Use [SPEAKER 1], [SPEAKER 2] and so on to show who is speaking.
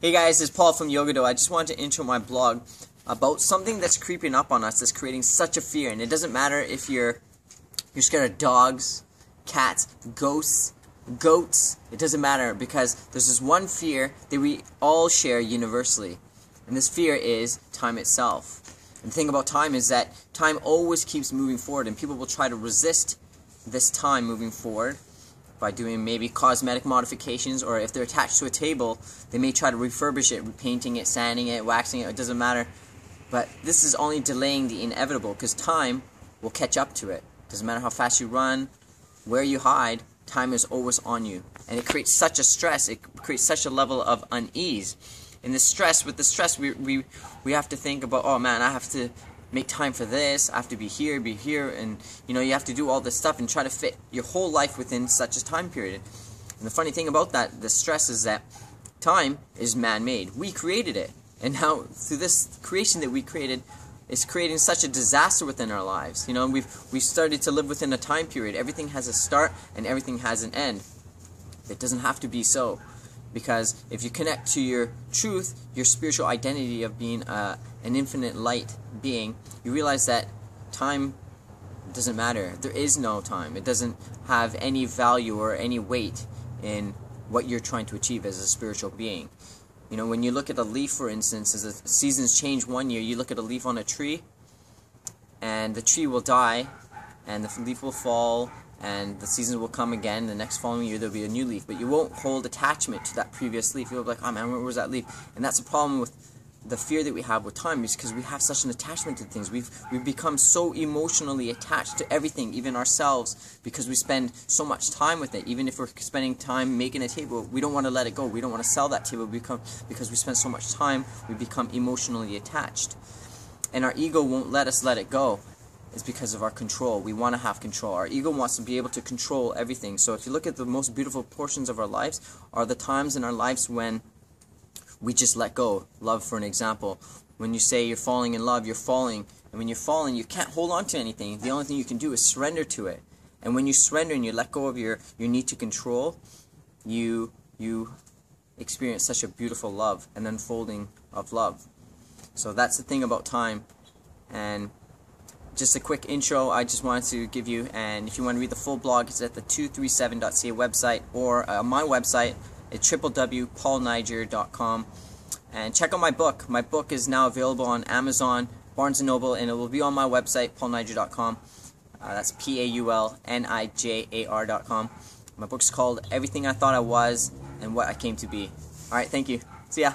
[SPEAKER 1] Hey guys, it's Paul from Yoga Do. I just wanted to intro my blog about something that's creeping up on us, that's creating such a fear. And it doesn't matter if you're scared of dogs, cats, ghosts, goats. It doesn't matter, because there's this one fear that we all share universally. And this fear is time itself. And the thing about time is that time always keeps moving forward, and people will try to resist this time moving forward by doing maybe cosmetic modifications, or if they're attached to a table, they may try to refurbish it, painting it, sanding it, waxing it, it doesn't matter. But this is only delaying the inevitable, because time will catch up to it. Doesn't matter how fast you run, where you hide, time is always on you. And it creates such a stress, it creates such a level of unease. And with the stress, we have to think about, oh man, I have to make time for this, I have to be here, and you have to do all this stuff and try to fit your whole life within such a time period. And the funny thing about that, the stress, is that time is man-made. We created it, and now through this creation that we created, it's creating such a disaster within our lives. We've started to live within a time period. Everything has a start and everything has an end. It doesn't have to be so. Because if you connect to your truth, your spiritual identity of being an infinite light being, you realize that time doesn't matter. There is no time. It doesn't have any value or any weight in what you're trying to achieve as a spiritual being. When you look at a leaf, for instance, as the seasons change one year, you look at a leaf on a tree, and the tree will die, and the leaf will fall, and the seasons will come again. The next following year there'll be a new leaf, but you won't hold attachment to that previous leaf. You'll be like, oh man, where was that leaf? And that's the problem with the fear that we have with time, is because we have such an attachment to things. We've become so emotionally attached to everything, even ourselves, because we spend so much time with it. Even if we're spending time making a table, we don't want to let it go. We don't want to sell that table because we spend so much time, we become emotionally attached. And our ego won't let us let it go. Is because of our control. We want to have control. Our ego wants to be able to control everything. So if you look at the most beautiful portions of our lives, are the times in our lives when we just let go. Love, for an example. When you say you're falling in love, you're falling. And when you're falling, you can't hold on to anything. The only thing you can do is surrender to it. And when you surrender and you let go of your need to control, you experience such a beautiful love, an unfolding of love. So that's the thing about time. And just a quick intro I just wanted to give you, and if you want to read the full blog, it's at the 237.ca website, or my website at www.paulnijar.com. And check out my book. My book is now available on Amazon, Barnes & Noble, and it will be on my website, paulnijar.com. That's PAULNIJAR.com. My book's called Everything I Thought I Was and What I Came to Be. Alright, thank you. See ya.